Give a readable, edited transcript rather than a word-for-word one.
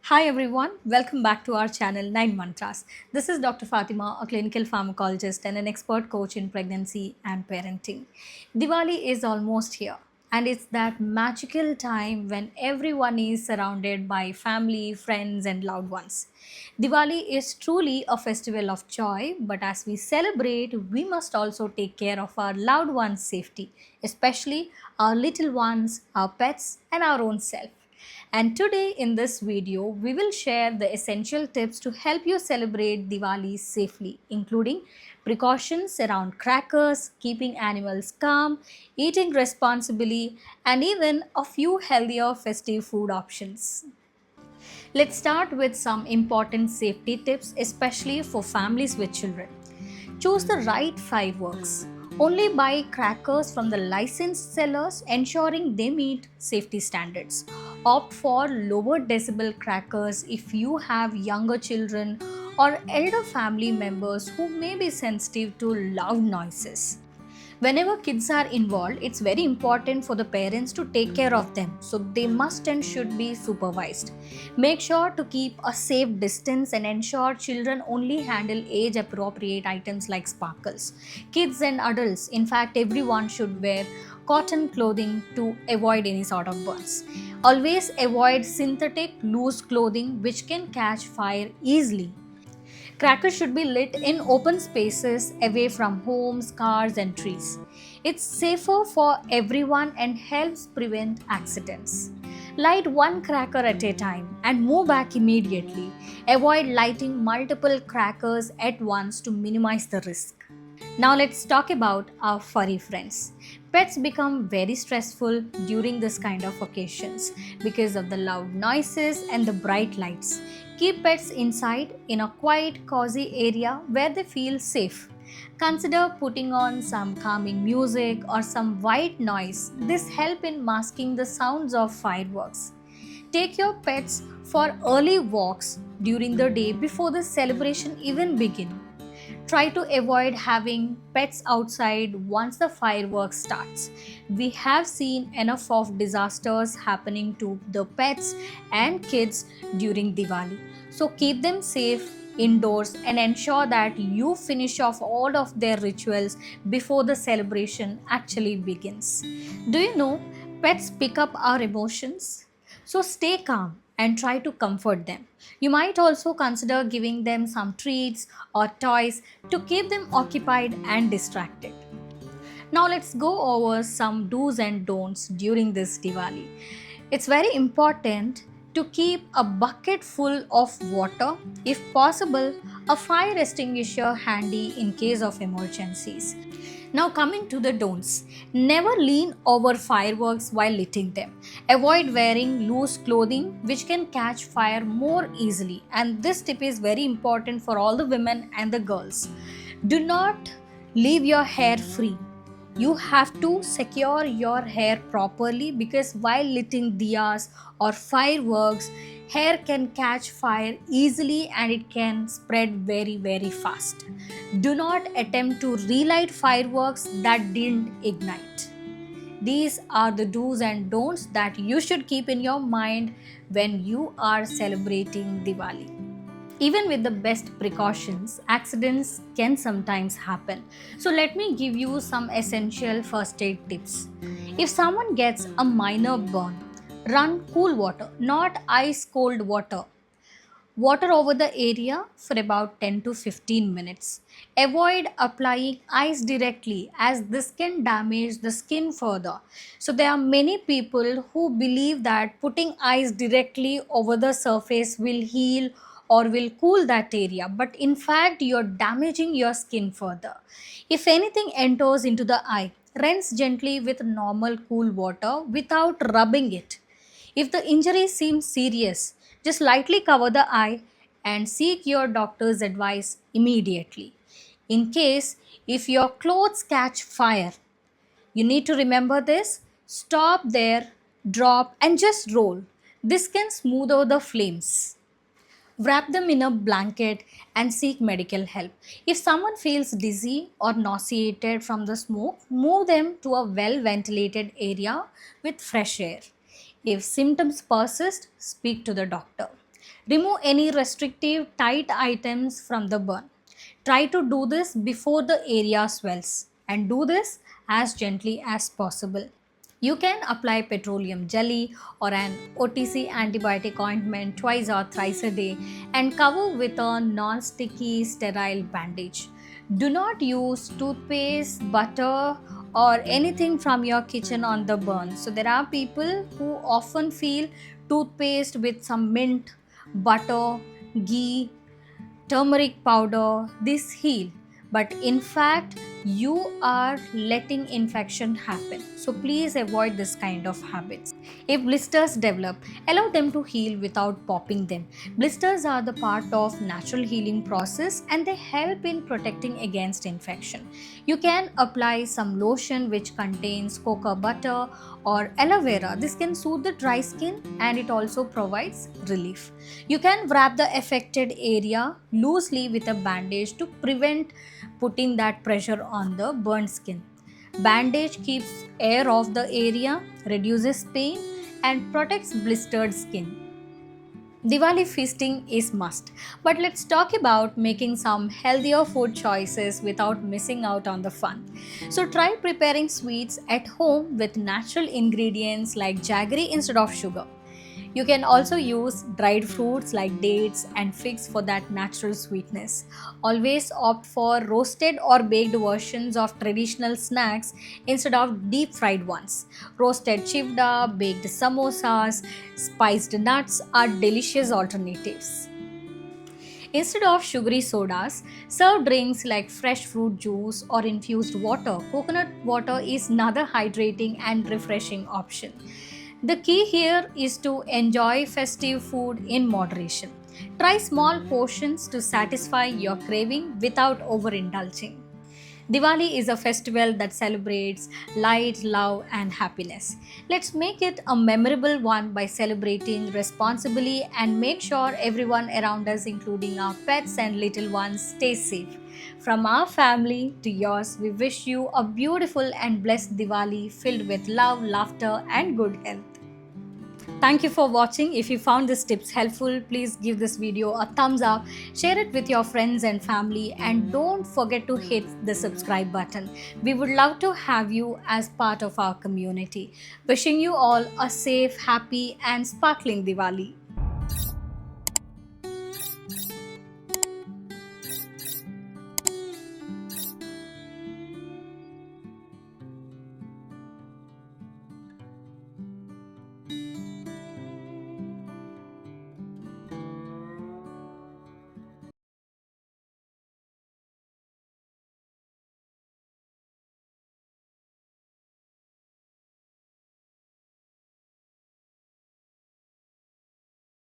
Hi everyone, welcome back to our channel 9 Mantras. This is Dr. Fatima, a clinical pharmacologist and an expert coach in pregnancy and parenting. Diwali is almost here, and it's that magical time when everyone is surrounded by family, friends, and loved ones. Diwali is truly a festival of joy, but as we celebrate, we must also take care of our loved ones' safety, especially our little ones, our pets, and our own self. And today in this video, we will share the essential tips to help you celebrate Diwali safely, including precautions around crackers, keeping animals calm, eating responsibly, and even a few healthier festive food options. Let's start with some important safety tips, especially for families with children. Choose the right fireworks. Only buy crackers from the licensed sellers, ensuring they meet safety standards. Opt for lower decibel crackers if you have younger children or elder family members who may be sensitive to loud noises. Whenever kids are involved, it's very important for the parents to take care of them, so they must and should be supervised. Make sure to keep a safe distance and ensure children only handle age appropriate items like sparkles. Kids and adults, in fact everyone, should wear cotton clothing to avoid any sort of burns. Always avoid synthetic loose clothing which can catch fire easily. Crackers should be lit in open spaces away from homes, cars, and trees. It's safer for everyone and helps prevent accidents. Light one cracker at a time and move back immediately. Avoid lighting multiple crackers at once to minimize the risk. Now let's talk about our furry friends. Pets become very stressful during this kind of occasions because of the loud noises and the bright lights. Keep pets inside in a quiet, cozy area where they feel safe. Consider putting on some calming music or some white noise. This helps in masking the sounds of fireworks. Take your pets for early walks during the day before the celebration even begins. Try to avoid having pets outside once the fireworks starts. We have seen enough of disasters happening to the pets and kids during Diwali. So keep them safe indoors and ensure that you finish off all of their rituals before the celebration actually begins. Do you know pets pick up our emotions? So stay calm and try to comfort them. You might also consider giving them some treats or toys to keep them occupied and distracted. Now let's go over some do's and don'ts during this Diwali. It's very important to keep a bucket full of water, if possible, a fire extinguisher handy in case of emergencies. Now, coming to the don'ts, never lean over fireworks while lighting them. Avoid wearing loose clothing which can catch fire more easily. And this tip is very important for all the women and the girls. Do not leave your hair free. You have to secure your hair properly because while lighting diyas or fireworks, hair can catch fire easily and it can spread very fast. Do not attempt to relight fireworks that didn't ignite. These are the do's and don'ts that you should keep in your mind when you are celebrating Diwali. Even with the best precautions, accidents can sometimes happen. So, let me give you some essential first aid tips. If someone gets a minor burn, run cool water, not ice cold water. Water over the area for about 10 to 15 minutes. Avoid applying ice directly as this can damage the skin further. So, there are many people who believe that putting ice directly over the surface will heal or will cool that area, but in fact, you're damaging your skin further. If anything enters into the eye, rinse gently with normal cool water without rubbing it. If the injury seems serious, just lightly cover the eye and seek your doctor's advice immediately. In case if your clothes catch fire, you need to remember this. Stop there, drop and just roll. This can smooth out the flames. Wrap them in a blanket and seek medical help. If someone feels dizzy or nauseated from the smoke, move them to a well ventilated area with fresh air. If symptoms persist, speak to the doctor. Remove any restrictive, tight items from the burn. Try to do this before the area swells and do this as gently as possible. You can apply petroleum jelly or an OTC antibiotic ointment twice or thrice a day and cover with a non sticky sterile bandage. Do not use toothpaste, butter, or anything from your kitchen on the burn. So, there are people who often feel toothpaste with some mint, butter, ghee, turmeric powder, this heal, but in fact you are letting infection happen, so please avoid this kind of habits. If blisters develop, allow them to heal without popping them. Blisters are the part of natural healing process and they help in protecting against infection. You can apply some lotion which contains cocoa butter or aloe vera. This can soothe the dry skin and it also provides relief. You can wrap the affected area loosely with a bandage to prevent putting that pressure on the burnt skin. Bandage keeps air off the area, reduces pain, and protects blistered skin. Diwali feasting is must, but let's talk about making some healthier food choices without missing out on the fun. So try preparing sweets at home with natural ingredients like jaggery instead of sugar. You can also use dried fruits like dates and figs for that natural sweetness. Always opt for roasted or baked versions of traditional snacks instead of deep fried ones. Roasted chivda, baked samosas, spiced nuts are delicious alternatives. Instead of sugary sodas, serve drinks like fresh fruit juice or infused water. Coconut water is another hydrating and refreshing option. The key here is to enjoy festive food in moderation. Try small portions to satisfy your craving without overindulging. Diwali is a festival that celebrates light, love, and happiness. Let's make it a memorable one by celebrating responsibly and make sure everyone around us, including our pets and little ones, stays safe. From our family to yours, we wish you a beautiful and blessed Diwali filled with love, laughter, and good health. Thank you for watching. If you found these tips helpful, please give this video a thumbs up, share it with your friends and family, and don't forget to hit the subscribe button. We would love to have you as part of our community. Wishing you all a safe, happy, and sparkling Diwali.